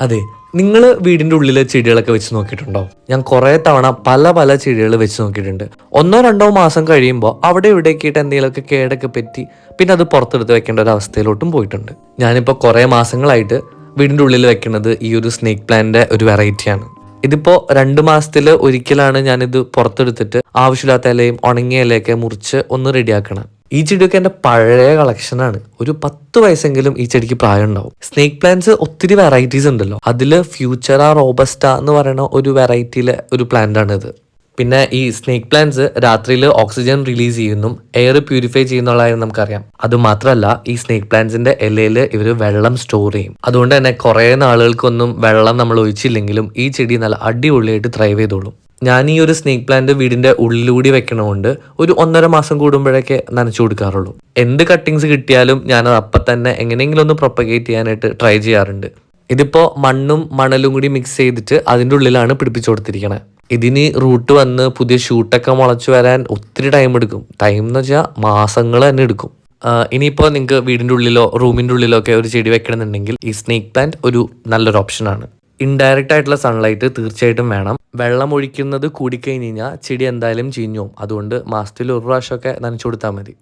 അതെ, നിങ്ങൾ വീടിൻ്റെ ഉള്ളിൽ ചെടികളൊക്കെ വെച്ച് നോക്കിയിട്ടുണ്ടോ? ഞാൻ കുറേ തവണ പല പല ചെടികൾ വെച്ച് നോക്കിയിട്ടുണ്ട്. 1-2 മാസം കഴിയുമ്പോൾ അവിടെ ഇവിടേക്ക് ആയിട്ട് എന്തെങ്കിലുമൊക്കെ കേടൊക്കെ പറ്റി പിന്നെ അത് പുറത്തെടുത്ത് വെക്കേണ്ട ഒരു അവസ്ഥയിലോട്ടും പോയിട്ടുണ്ട്. ഞാനിപ്പോൾ കുറേ മാസങ്ങളായിട്ട് വീടിൻ്റെ ഉള്ളിൽ വെക്കുന്നത് ഈ ഒരു സ്നേക്ക് പ്ലാന്റിൻ്റെ ഒരു വെറൈറ്റിയാണ്. ഇതിപ്പോൾ 2 മാസത്തിൽ ഒരിക്കലാണ് ഞാനിത് പുറത്തെടുത്തിട്ട് ആവശ്യമില്ലാത്ത ഇലയും ഉണങ്ങിയ ഇലയൊക്കെ മുറിച്ച് ഒന്ന് റെഡിയാക്കണം. ഈ ചെടിയൊക്കെ എൻ്റെ പഴയ കളക്ഷനാണ്. ഒരു 10 വയസ്സെങ്കിലും ഈ ചെടിക്ക് പ്രായം ഉണ്ടാവും. സ്നേക്ക് പ്ലാന്റ്സ് ഒത്തിരി വെറൈറ്റീസ് ഉണ്ടല്ലോ. അതിൽ ഫ്യൂച്ചറ റോബസ്റ്റ എന്ന് പറയുന്ന ഒരു വെറൈറ്റിയിലെ ഒരു പ്ലാന്റ് ആണ് ഇത്. പിന്നെ ഈ സ്നേക്ക് പ്ലാന്റ്സ് രാത്രിയിൽ ഓക്സിജൻ റിലീസ് ചെയ്യുന്നും എയർ പ്യൂരിഫൈ ചെയ്യുന്നുള്ളതായും നമുക്കറിയാം. അത് മാത്രമല്ല, ഈ സ്നേക്ക് പ്ലാന്റ്സിന്റെ ഇലയിൽ ഇവർ വെള്ളം സ്റ്റോർ ചെയ്യും. അതുകൊണ്ട് തന്നെ കുറേ നാളുകൾക്കൊന്നും വെള്ളം നമ്മൾ ഒഴിച്ചില്ലെങ്കിലും ഈ ചെടി നല്ല അടിപൊളിയായിട്ട് ത്രൈവ് ചെയ്തോളും. ഞാൻ ഈ ഒരു സ്നേക്ക് പ്ലാന്റ് വീടിന്റെ ഉള്ളിലൂടി വെക്കണതുകൊണ്ട് ഒരു 1.5 മാസം കൂടുമ്പോഴൊക്കെ നനച്ചു കൊടുക്കാറുള്ളൂ. എന്ത് കട്ടിങ്സ് കിട്ടിയാലും ഞാനത് അപ്പം തന്നെ എങ്ങനെയെങ്കിലും ഒന്ന് പ്രൊപ്പഗേറ്റ് ചെയ്യാനായിട്ട് ട്രൈ ചെയ്യാറുണ്ട്. ഇതിപ്പോൾ മണ്ണും മണലും കൂടി മിക്സ് ചെയ്തിട്ട് അതിൻ്റെ ഉള്ളിലാണ് പിടിപ്പിച്ചു കൊടുത്തിരിക്കണത്. ഇതിന് റൂട്ട് വന്ന് പുതിയ ഷൂട്ടൊക്കെ മുളച്ചു വരാൻ ഒത്തിരി ടൈം എടുക്കും. ടൈം എന്ന് വെച്ചാൽ മാസങ്ങൾ തന്നെ എടുക്കും. ഇനിയിപ്പോൾ നിങ്ങൾക്ക് വീടിൻ്റെ ഉള്ളിലോ റൂമിൻ്റെ ഉള്ളിലോ ഒക്കെ ഒരു ചെടി വെക്കണമെന്നുണ്ടെങ്കിൽ ഈ സ്നേക്ക് പ്ലാന്റ് ഒരു നല്ലൊരു ഓപ്ഷനാണ്. ഇൻഡയറക്റ്റ് ആയിട്ടുള്ള സൺലൈറ്റ് തീർച്ചയായിട്ടും വേണം. വെള്ളം ഒഴിക്കുന്നത് കൂടിക്കഴിഞ്ഞ് കഴിഞ്ഞാൽ ചെടി എന്തായാലും ചീഞ്ഞു പോകും. അതുകൊണ്ട് മാസത്തിൽ 1 പ്രാവശ്യമൊക്കെ നനച്ചു കൊടുത്താൽ മതി.